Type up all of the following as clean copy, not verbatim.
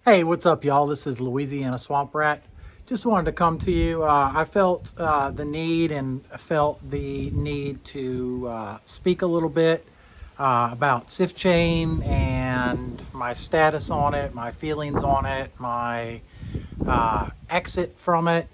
Hey, what's up, y'all? This is Louisiana Swamp Rat. Just wanted to come to you. I felt the need to speak a little bit about Sift Chain and my status on it, my feelings on it, my exit from it.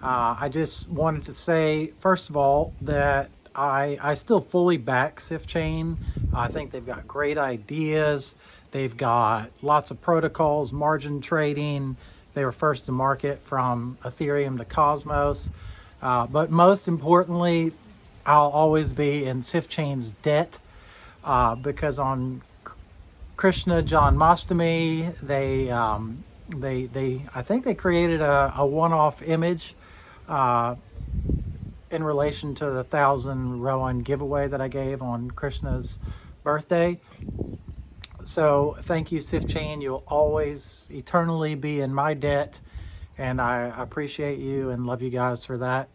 I just wanted to say, first of all, that I still fully back Sift Chain. I think they've got great ideas. They've got lots of protocols, margin trading. They were first to market from Ethereum to Cosmos. But most importantly, I'll always be in Sifchain's debt because on Krishna Janmashtami, I think they created a one-off image in relation to the 1,000 Rowan giveaway that I gave on Krishna's birthday. So thank you, Sift Chain. You'll always eternally be in my debt, and I appreciate you and love you guys for that.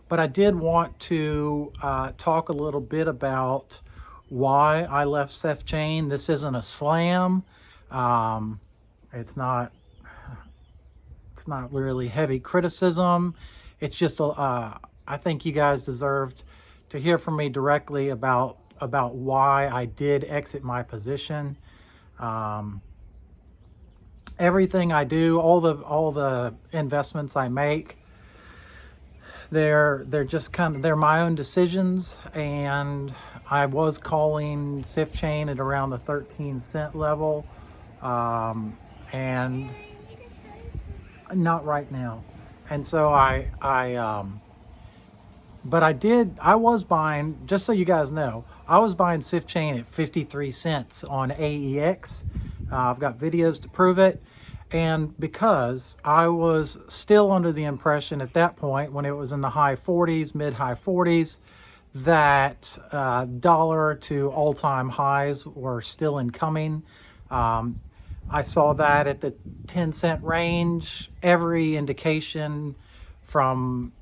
But I did want to talk a little bit about why I left Sift Chain. This isn't a slam. It's not really heavy criticism. It's just I think you guys deserved to hear from me directly about why I did exit my position. Everything I do, all the investments I make, they're just they're my own decisions, and I was calling Sift Chain at around the 13-cent level, and not right now. And so but I was buying, just so you guys know, I was buying Sift Chain at 53 cents on AEX. I've got videos to prove it. And because I was still under the impression at that point, when it was in the high 40s, mid-high 40s, that dollar to all-time highs were still incoming. I saw that at the 10-cent range. Every indication from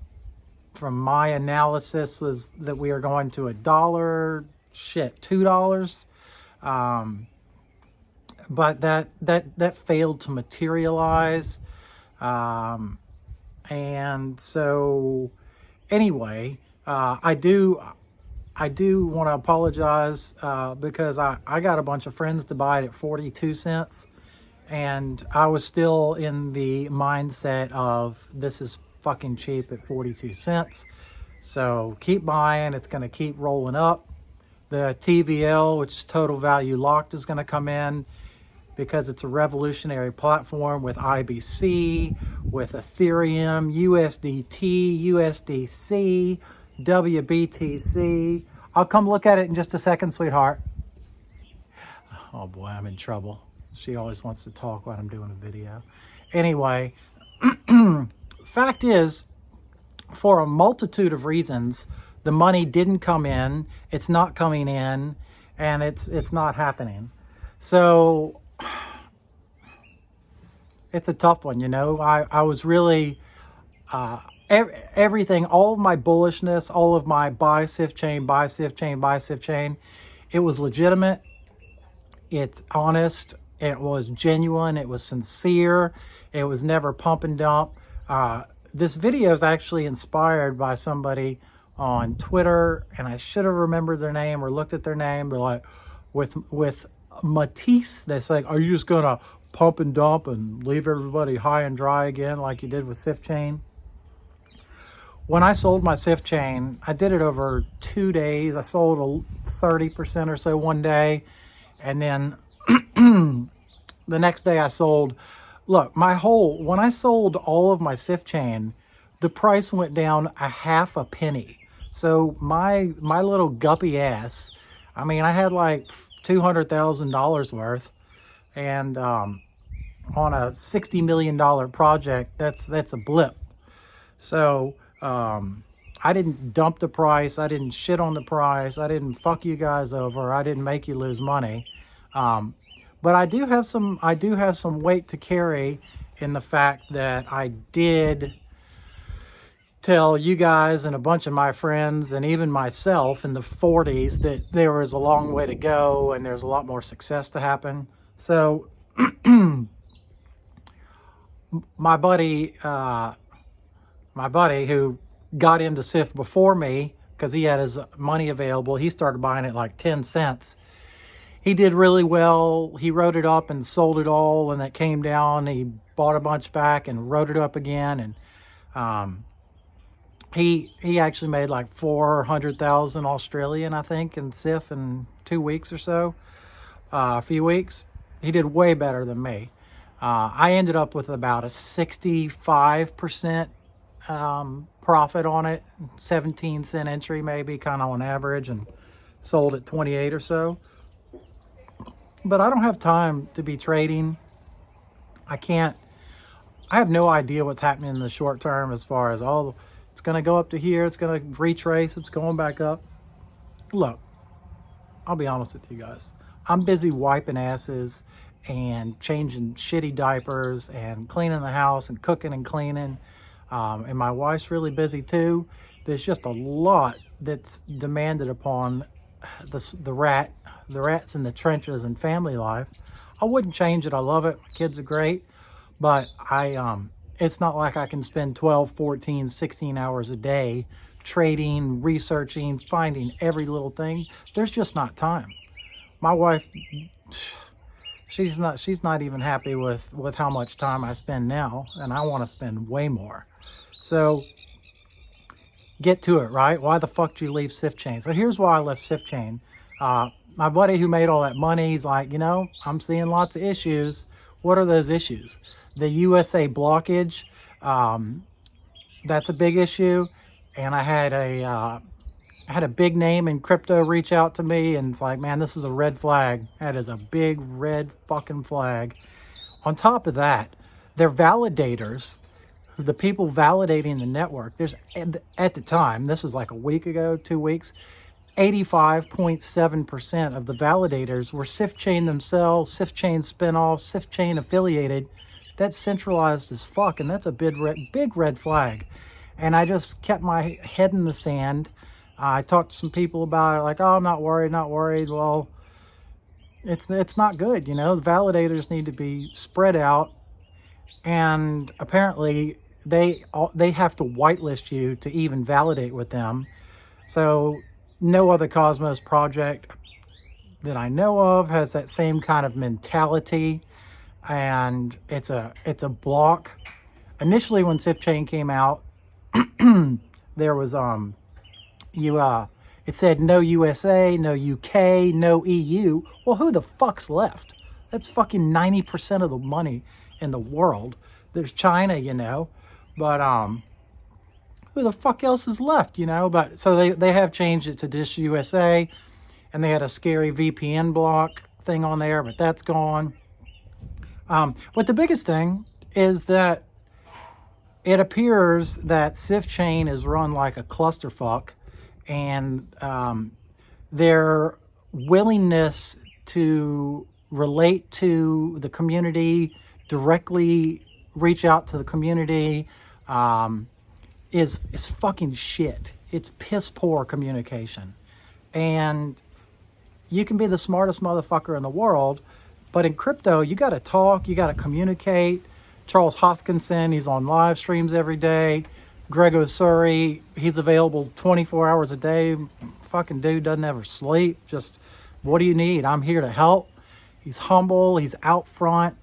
my analysis was that we are going to $1, $2. But that failed to materialize. And so anyway, I do want to apologize because I got a bunch of friends to buy it at 42 cents. And I was still in the mindset of this is fucking cheap at 42 cents. So keep buying. It's going to keep rolling up. The TVL, which is total value locked, is going to come in because it's a revolutionary platform with IBC, with Ethereum, USDT, USDC, WBTC. I'll come look at it in just a second, sweetheart. Oh boy, I'm in trouble. She always wants to talk when I'm doing a video. Anyway, fact is, for a multitude of reasons, the money didn't come in, it's not coming in, and it's not happening. So it's a tough one, you know. I was really everything, all of my bullishness, all of my buy Sift Chain, buy Sift Chain, buy Sift Chain, it was legitimate, it's honest, it was genuine, it was sincere, it was never pump and dump. This video is actually inspired by somebody on Twitter, and I should have remembered their name or looked at their name. They're like, with Matisse, they say, are you just gonna pump and dump and leave everybody high and dry again like you did with Sift Chain? When I sold my Sift Chain, I did it over 2 days. I sold 30% or so one day, and then the next day I sold. Look, when I sold all of my Sift Chain, the price went down a half a penny. So my little guppy ass, I mean, I had like $200,000 worth, and on a $60 million project, that's a blip. So I didn't dump the price, I didn't shit on the price, I didn't fuck you guys over, I didn't make you lose money. But I do have some weight to carry in the fact that I did tell you guys and a bunch of my friends and even myself in the 40s that there was a long way to go and there's a lot more success to happen. So my buddy, my buddy who got into Sift before me because he had his money available, he started buying it like 10 cents. He did really well. He wrote it up and sold it all, and it came down. He bought a bunch back and wrote it up again, and he actually made like 400,000 Australian, I think, in Sif in 2 weeks or so, a few weeks. He did way better than me. I ended up with about a 65% profit on it, 17-cent entry maybe, kind of on average, and sold at 28 or so. But I don't have time to be trading. I have no idea what's happening in the short term as far as, oh, it's going to go up to here, it's going to retrace, it's going back up. Look, I'll be honest with you guys. I'm busy wiping asses and changing shitty diapers and cleaning the house and cooking and cleaning. And my wife's really busy too. There's just a lot that's demanded upon the rats in the trenches and family life. I wouldn't change it. I love it. My kids are great. But it's not like I can spend 12, 14, 16 hours a day trading, researching, finding every little thing. There's just not time. My wife, she's not even happy with how much time I spend now, and I want to spend way more. So get to it, right? Why the fuck do you leave Sift Chain? So here's why I left Sift Chain. My buddy who made all that money, he's like, you know, I'm seeing lots of issues. What are those issues? The USA blockage, that's a big issue. And I had a big name in crypto reach out to me, and it's like, man, this is a red flag. That is a big red fucking flag. On top of that, their validators, the people validating the network, there's, at the time, this was like a week ago, 2 weeks, 85.7% of the validators were Sifchain themselves, Sifchain spinoffs, Sifchain affiliated. That's centralized as fuck, and that's a big red flag. And I just kept my head in the sand. I talked to some people about it, like, oh, I'm not worried, not worried. Well, it's not good, you know. The validators need to be spread out, and apparently they have to whitelist you to even validate with them. So no other Cosmos project that I know of has that same kind of mentality, and it's a block. Initially, when Sifchain came out, there was it said no USA, no UK, no EU. Well, who the fuck's left? That's fucking 90% of the money in the world. There's China, you know, but who the fuck else is left, you know? But so they have changed it to Dish USA, and they had a scary VPN block thing on there, but that's gone. But the biggest thing is that it appears that Sifchain is run like a clusterfuck, and their willingness to relate to the community, directly reach out to the community, is fucking shit. It's piss poor communication. And you can be the smartest motherfucker in the world, but in crypto, you got to talk, you got to communicate. Charles Hoskinson, he's on live streams every day. Greg Osuri, he's available 24 hours a day. Fucking dude doesn't ever sleep. Just, what do you need? I'm here to help. He's humble. He's out front.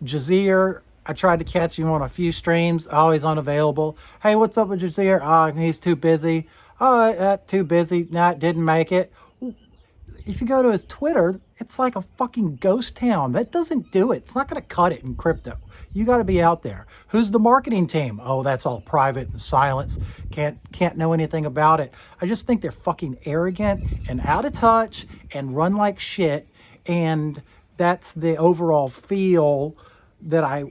Jazeer, I tried to catch him on a few streams. Oh, he's unavailable. Hey, what's up with Jazeer? Oh, he's too busy. Oh, too busy. Nah, didn't make it. If you go to his Twitter, it's like a fucking ghost town. That doesn't do it. It's not going to cut it in crypto. You got to be out there. Who's the marketing team? Oh, that's all private and silence. Can't know anything about it. I just think they're fucking arrogant and out of touch and run like shit. And that's the overall feel that I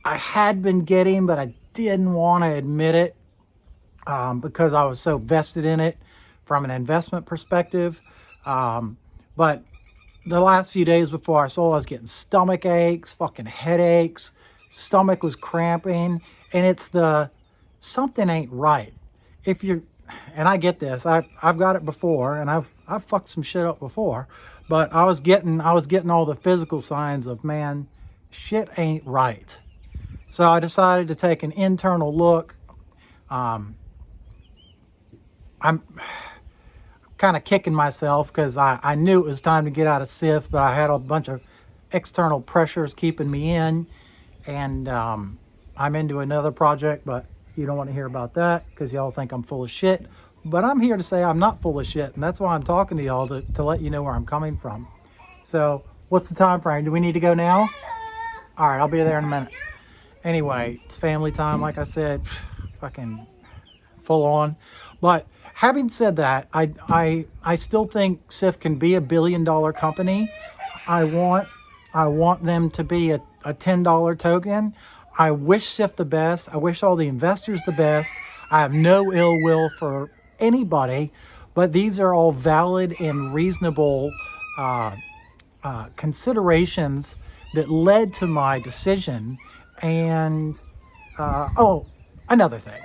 had been getting, but I didn't want to admit it because I was so vested in it from an investment perspective. But the last few days before I sold, I was getting stomach aches, fucking headaches, stomach was cramping, and it's something ain't right. If you're, and I get this, I've got it before, and I've fucked some shit up before, but I was getting all the physical signs of, man, shit ain't right. So I decided to take an internal look. I'm kind of kicking myself because I knew it was time to get out of Sift, but I had a bunch of external pressures keeping me in. And I'm into another project, but you don't want to hear about that because y'all think I'm full of shit. But I'm here to say I'm not full of shit, and that's why I'm talking to y'all, to let you know where I'm coming from. So what's the time frame? Do we need to go now? All right, I'll be there in a minute. Anyway, it's family time, like I said, fucking full on. But having said that, I still think Sift can be a $1 billion company. I want them to be a $10 token. I wish Sift the best. I wish all the investors the best. I have no ill will for anybody, but these are all valid and reasonable considerations that led to my decision. And oh, another thing,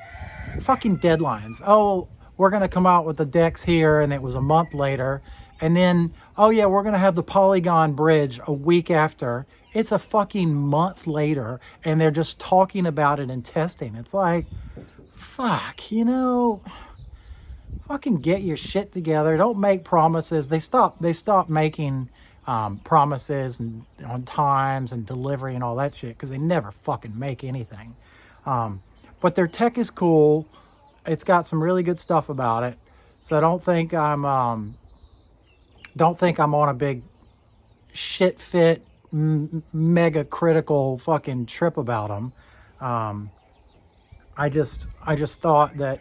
fucking deadlines. Oh, we're gonna come out with the decks here, and it was a month later. And then, oh yeah, we're gonna have the Polygon bridge a week after. It's a fucking month later, and they're just talking about it and testing. It's like, fuck, you know, fucking get your shit together. Don't make promises. They stop making promises and on times and delivery and all that shit because they never fucking make anything. But their tech is cool. It's got some really good stuff about it. So don't think I'm on a big shit fit mega critical fucking trip about them. I just thought that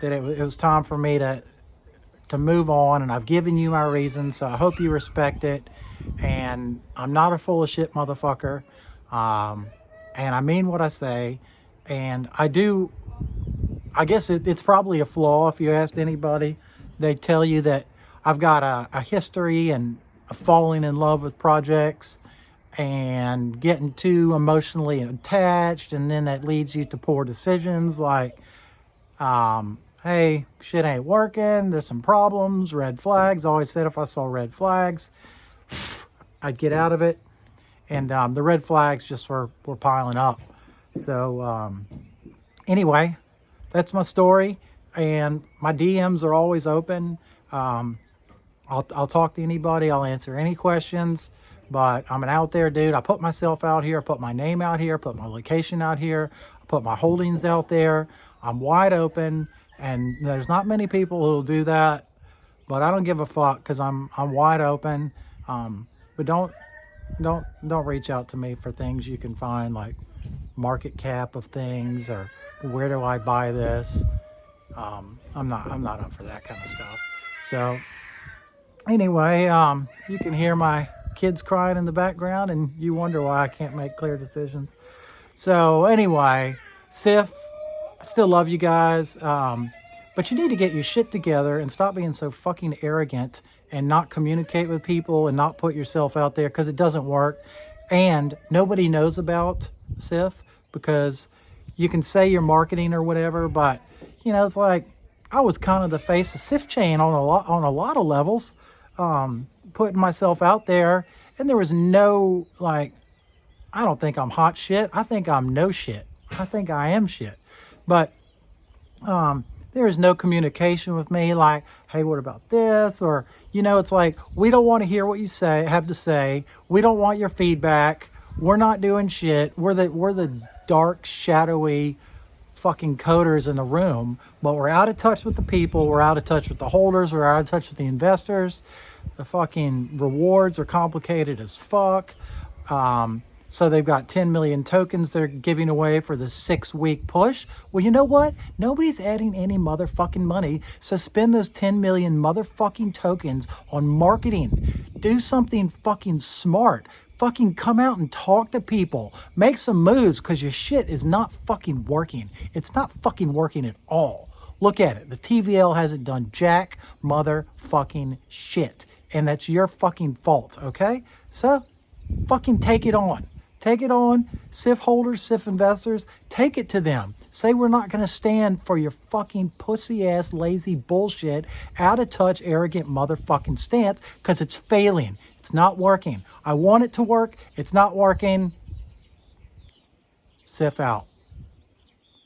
it was time for me to move on, and I've given you my reasons, so I hope you respect it. And I'm not a full of shit motherfucker, and I mean what I say. And I guess it's probably a flaw. If you asked anybody, they'd tell you that I've got a history and falling in love with projects and getting too emotionally attached, and then that leads you to poor decisions like, hey, shit ain't working, there's some problems, red flags. I always said if I saw red flags, I'd get out of it. And the red flags just were piling up. So anyway, that's my story, and my DMs are always open. I'll talk to anybody. I'll answer any questions, but I'm an out there dude. I put myself out here, I put my name out here, I put my location out here, I put my holdings out there. I'm wide open, and there's not many people who'll do that, but I don't give a fuck because I'm wide open. But don't reach out to me for things you can find like market cap of things or where do I buy this. I'm not up for that kind of stuff. So anyway, you can hear my kids crying in the background, and you wonder why I can't make clear decisions. So anyway, Sif, I still love you guys, but you need to get your shit together and stop being so fucking arrogant and not communicate with people and not put yourself out there, because it doesn't work. And nobody knows about Sif because you can say you're marketing or whatever, but you know, it's like I was kind of the face of Sift Chain on a lot of levels, putting myself out there, and there was no, like, I don't think I'm hot shit. I think I'm no shit. I think I am shit. But there is no communication with me like, hey, what about this? Or, you know, it's like, we don't want to hear what you have to say. We don't want your feedback. We're not doing shit. We're the dark, shadowy fucking coders in the room, but we're out of touch with the people. We're out of touch with the holders. We're out of touch with the investors. The fucking rewards are complicated as fuck. So they've got 10 million tokens they're giving away for the 6-week push. Well, you know what? Nobody's adding any motherfucking money. So spend those 10 million motherfucking tokens on marketing. Do something fucking smart. Fucking come out and talk to people. Make some moves, because your shit is not fucking working. It's not fucking working at all. Look at it. The TVL hasn't done jack motherfucking shit. And that's your fucking fault, okay? So fucking take it on. Take it on, Sif holders, Sif investors, take it to them. Say we're not going to stand for your fucking pussy-ass, lazy bullshit, out-of-touch, arrogant motherfucking stance, because it's failing. It's not working. I want it to work. It's not working. Sif out.